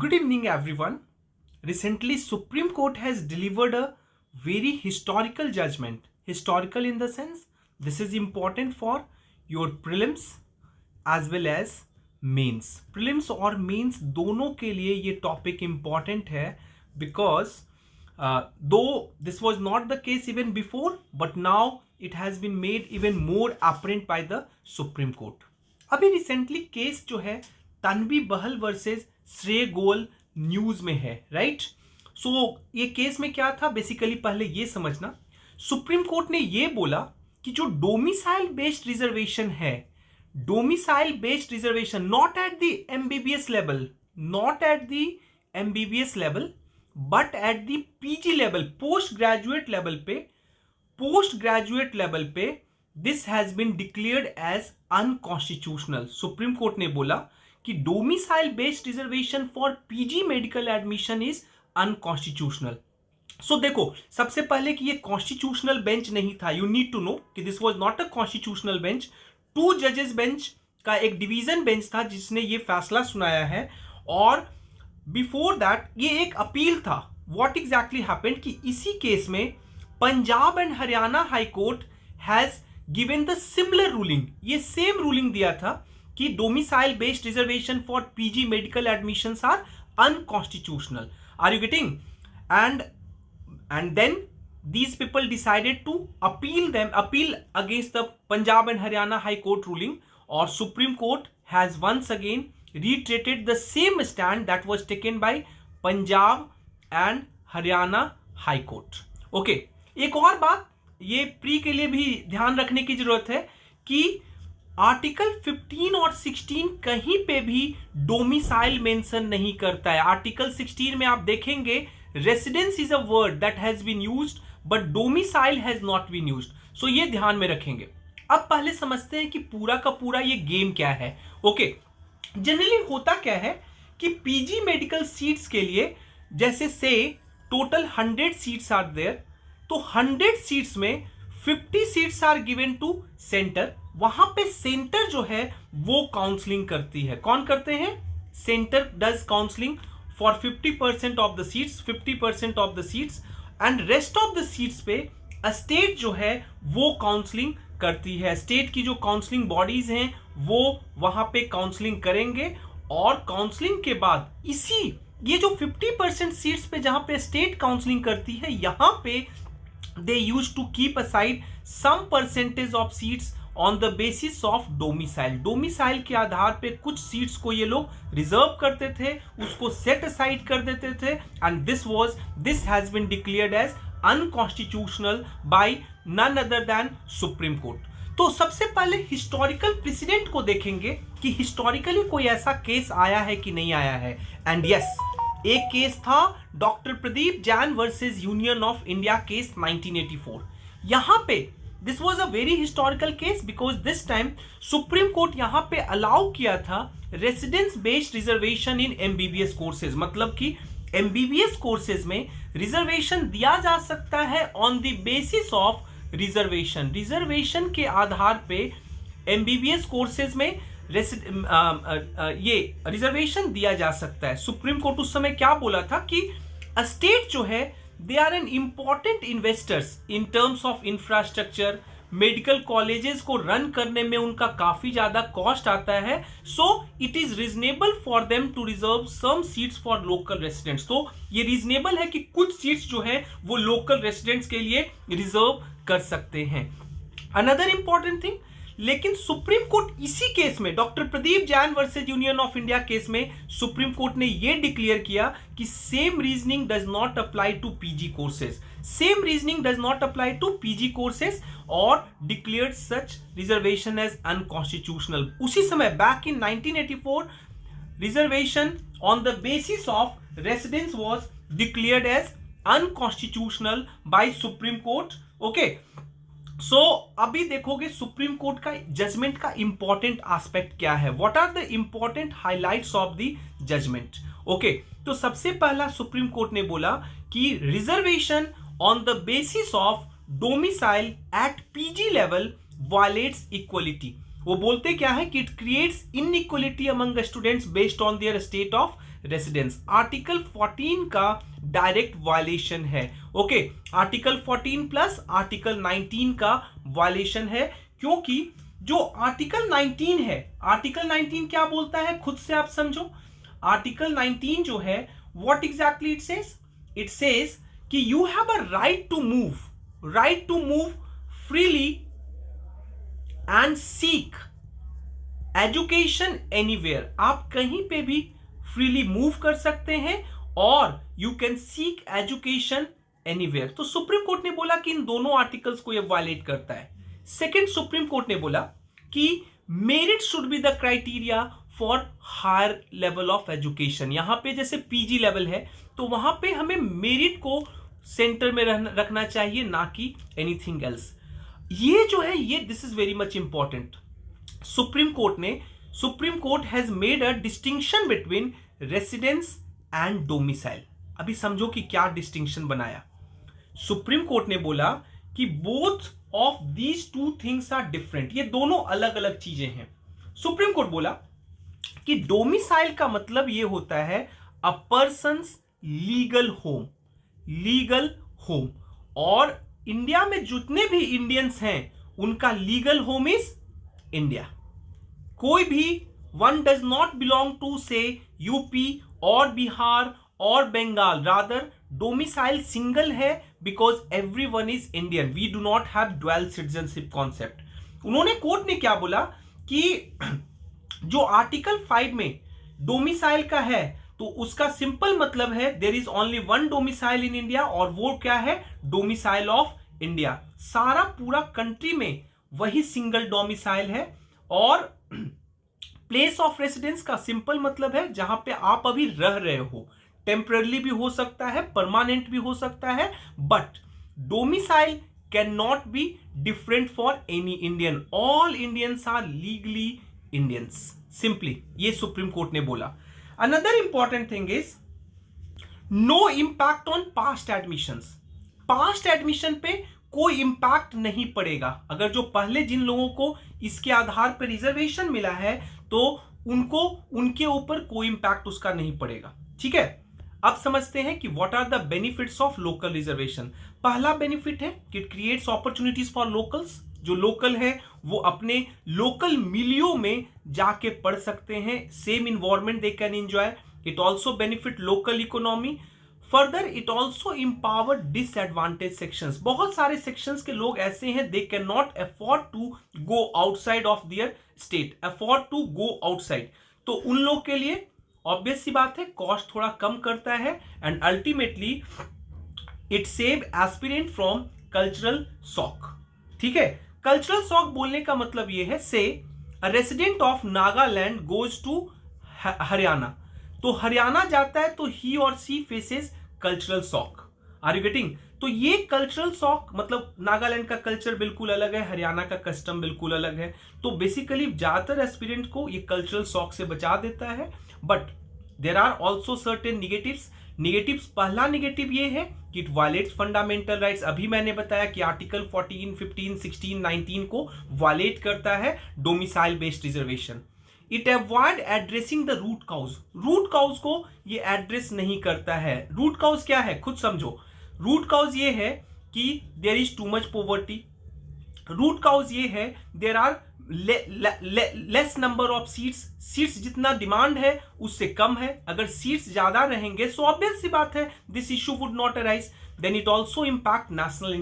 Good evening, everyone. Recently, Supreme Court has delivered a very historical judgment. Historical in the sense, this is important for your prelims as well as mains. Prelims और mains दोनों के लिए ये topic important है because though this was not the case even before but now it has been made even more apparent by the Supreme Court. अभी recently case जो है तन्वी बहल versus श्रेय गोयल न्यूज में है, राइट? सो ये केस में क्या था, बेसिकली पहले ये समझना. सुप्रीम कोर्ट ने ये बोला कि जो डोमिसाइल बेस्ड रिजर्वेशन है, domicile based reservation not at the MBBS level, not at the MBBS level but at the PG level, post graduate level पे, पोस्ट ग्रेजुएट लेवल पे this has been declared as unconstitutional. Supreme Court ने बोला कि domicile based reservation for PG medical admission is unconstitutional. So देखो, सबसे पहले कि ये कॉन्स्टिट्यूशनल बेंच नहीं था. यू नीड टू नो कि this was not a constitutional bench. 2 जजेस बेंच का एक डिवीजन बेंच था जिसने ये फैसला सुनाया है. और बिफोर दैट ये एक अपील था. व्हाट एग्जैक्टली हैपेंड कि इसी केस में Punjab and Haryana High Court has given the similar ruling. ये सेम रूलिंग दिया था कि domicile based reservation for PG medical admissions are unconstitutional. Are you getting? and then these people decided to appeal against the Punjab and Haryana High Court ruling, or Supreme Court has once again reiterated the same stand that was taken by Punjab and Haryana High Court. Okay, एक और बात ये pre के लिए भी ध्यान रखने की जरूरत है कि आर्टिकल 15 और 16 कहीं पे भी डोमिसाइल मेंशन नहीं करता है. आर्टिकल 16 में आप देखेंगे residence is a word that has been used but domicile has not been used. So ये ध्यान में रखेंगे. अब पहले समझते हैं कि पूरा का पूरा ये गेम क्या है. ओके, जनरली होता क्या है कि पीजी मेडिकल सीट्स के लिए जैसे से टोटल 100 सीट्स आर देयर, तो 100 सीट्स में 50 seats are given to centre. वहां पे सेंटर जो है वो काउंसलिंग करती है. कौन करते हैं? Centre does counselling for 50% of the seats, 50% of the seats, and rest of the seats पे स्टेट जो है वो काउंसलिंग करती है. स्टेट की जो काउंसलिंग बॉडीज हैं वो वहां पे काउंसलिंग करेंगे और काउंसलिंग के बाद इसी ये जो 50% सीट्स पे जहां पे स्टेट काउंसलिंग करती है, यहां पे they use to keep aside some percentage of seats on the basis of domicile. Domicile के आधार पे कुछ सीट्स को ये लोग रिजर्व करते थे, उसको सेट असाइड कर देते थे, and this has been declared as unconstitutional by none other than Supreme Court. तो सबसे पहले हिस्टोरिकल प्रेसिडेंट को देखेंगे कि हिस्टोरिकली कोई ऐसा केस आया है कि नहीं आया है. एंड यस, एक केस था doctor Pradeep Jain versus Union of India case 1984. यहां पे this was a very historical case because this time supreme court यहां पे अलाउ किया था रेसिडेंस बेस्ड रिजर्वेशन इन एमबीबीएस कोर्सेज. मतलब कि एमबीबीएस कोर्सेज में रिजर्वेशन दिया जा सकता है on the basis of reservation. Reservation के आधार पे एमबीबीएस कोर्सेज में ये रिजर्वेशन दिया जा सकता है. सुप्रीम कोर्ट उस समय क्या बोला था कि स्टेट जो है they are an important investors in terms of infrastructure. Medical colleges को रन करने में उनका काफी ज्यादा कॉस्ट आता है. So it is reasonable for them to reserve some seats for local residents. तो ये रीजनेबल है कि कुछ सीट्स जो है वो लोकल रेसिडेंट्स के लिए रिजर्व कर सकते हैं. अनदर इंपॉर्टेंट थिंग, लेकिन सुप्रीम कोर्ट इसी केस में doctor Pradeep Jain versus Union of India case में सुप्रीम कोर्ट ने यह डिक्लेयर किया कि same reasoning does not apply to PG courses. Same reasoning does not apply to PG courses और declared such reservation as unconstitutional. उसी समय back in 1984 reservation on the basis of residence was declared as unconstitutional by Supreme Court. Okay, सो अभी देखोगे Supreme Court का judgement का important aspect क्या है. What are the important highlights of the judgement. Okay, तो सबसे पहला सुप्रीम कोर्ट ने बोला कि reservation on the basis of domicile at PG level violates equality. वो बोलते क्या है कि it creates inequality among students based on their state of residence. Article 14 का डायरेक्ट वायलेशन है। ओके, आर्टिकल 14 प्लस आर्टिकल 19 का वायलेशन है, क्योंकि जो आर्टिकल 19 है, आर्टिकल 19 क्या बोलता है खुद से आप समझो। आर्टिकल 19 जो है, what exactly it says? It says कि you have a right to move freely and seek education anywhere. आप कहीं पे भी फ्रीली मूव कर सकते हैं और you can seek education anywhere. तो सुप्रीम कोर्ट ने बोला कि इन दोनों आर्टिकल्स को ये वायलेट करता है। सेकंड, सुप्रीम कोर्ट ने बोला कि merit should be the criteria for higher level of education. यहां पे जैसे पीजी लेवल है तो वहां पे हमें मेरिट को सेंटर में रखना चाहिए, ना कि एनीथिंग एल्स। ये जो है, ये this is very much important. Supreme court has made a distinction between residence and domicile. अभी समझो कि क्या डिस्टिंक्शन बनाया। सुप्रीम कोर्ट ने बोला कि both of these two things are different, ये दोनों अलग अलग चीजें हैं। सुप्रीम कोर्ट बोला कि डोमिसाइल का मतलब ये होता है अ पर्सन्स लीगल होम, और इंडिया में जितने भी इंडियंस हैं उनका लीगल होम इज इंडिया। कोई भी one does not belong to say UP और बिहार और बंगाल, रादर डोमिसाइल सिंगल है because everyone is Indian. We do not have dual citizenship concept. उन्होंने, कोर्ट ने क्या बोला कि जो आर्टिकल 5 में डोमिसाइल का है तो उसका सिंपल मतलब है there is only one domicile in India, और वो क्या है? Domicile of India. सारा पूरा कंट्री में वही सिंगल डोमिसाइल है। और प्लेस ऑफ रेसिडेंस का सिंपल मतलब है जहां पे आप अभी रह रहे हो। टेम्पररी भी हो सकता है, परमानेंट भी हो सकता है, but domicile cannot be different for any Indian. All Indians are legally Indians. Simply ये सुप्रीम कोर्ट ने बोला। Another important thing is no impact on past admissions. Past admission पे कोई इंपैक्ट नहीं पड़ेगा। अगर जो पहले जिन लोगों को इसके आधार पर रिजर्वेशन मिला है तो उनको, उनके ऊपर कोई इंपैक्ट उसका नहीं पड़ेगा। ठीक है, अब समझते हैं कि what are the benefits of local reservation. पहला बेनिफिट है कि it creates opportunities for locals. जो लोकल है वो अपने लोकल मिलियो में जाके पढ़ सकते हैं, same environment they can enjoy. It also benefit local economy. Further it also empower disadvantage sections. बहुत सारे सेक्शंस के लोग ऐसे हैं they can not afford to go outside of their state, afford to go outside. तो उन लोग के लिए ऑब्वियस सी बात है कॉस्ट थोड़ा कम करता है, and ultimately it save aspirant from cultural shock. ठीक है, कल्चरल शॉक बोलने का मतलब ये है, say a resident of Nagaland goes to Haryana, तो हरियाणा जाता है तो ही और she faces cultural shock. Are you getting? तो ये कल्चरल शॉक मतलब नागालैंड का कल्चर बिल्कुल अलग है, हरियाणा का कस्टम बिल्कुल अलग है, तो बेसिकली ज्यादातर एस्पिरेंट को ये कल्चरल शॉक से बचा देता है। But there are also certain negatives. पहला निगेटिव ये है कि इट वायलेट्स फंडामेंटल राइट्स। अभी मैंने बताया कि आर्टिकल 14, 15, 16, 19 को वायलेट करता है domicile based reservation. It avoid addressing the root cause को ये एड्रेस नहीं करता है। रूट काउज क्या है खुद समझो। रूट काउज ये है कि there is too much poverty. Root cause ये है there are less number of seats जितना डिमांड है उससे कम है। अगर सीट्स ज्यादा रहेंगे सो ऑब्वियस सी बात है this issue would not arise. Then it also impact national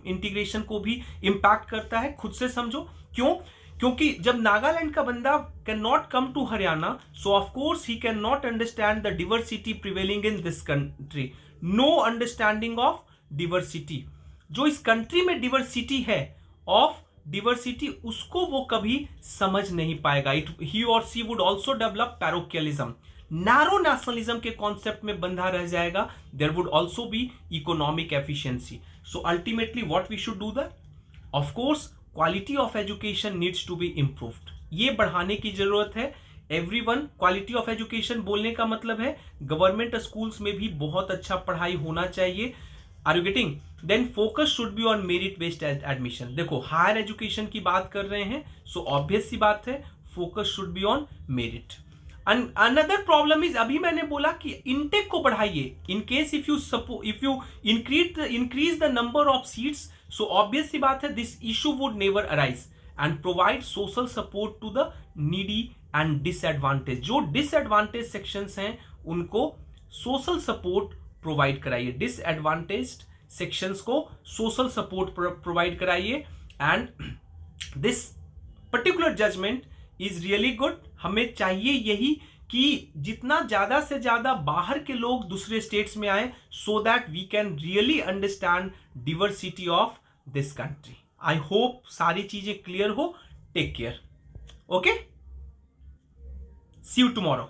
integration को भी इंपैक्ट करता है। खुद से समझो क्यों? क्योंकि जब नागालैंड का बंदा can not come to Haryana so of course he can not understand the diversity prevailing in this country. No understanding of diversity. जो इस कंट्री में डिवर्सिटी है ऑफ डिवर्सिटी उसको वो कभी समझ नहीं पाएगा। ही और she would also develop parochialism, narrow nationalism के कॉन्सेप्ट में बंधा रह जाएगा। There would also be economic efficiency. So ultimately what we should do that, of course quality of education needs to be improved. ये बढ़ाने की जरूरत है। एवरीवन, क्वालिटी ऑफ एजुकेशन बोलने का मतलब है गवर्नमेंट स्कूल्स में भी बहुत अच्छा पढ़ाई होना चाहिए। Are you getting? Then focus should be on merit based admission. देखो हायर एजुकेशन की बात कर रहे हैं सो ऑब्वियस सी बात है focus should be on merit. Another problem is, अभी मैंने बोला कि इनटेक को बढ़ाइए. In case if you increase the number of seats, so obvious सी बात है this issue would never arise. And provide social support to the needy and disadvantage. जो डिसएडवांटेज सेक्शंस हैं उनको सोशल सपोर्ट प्रोवाइड कराइए. Disadvantaged sections को social support provide कराइए. And this particular judgement is really good. हमें चाहिए यही कि जितना ज्यादा से ज्यादा बाहर के लोग दूसरे स्टेट्स में आए, so that we can really understand diversity of this country. I hope सारी चीजें क्लियर हो. Take care. Okay, see you tomorrow.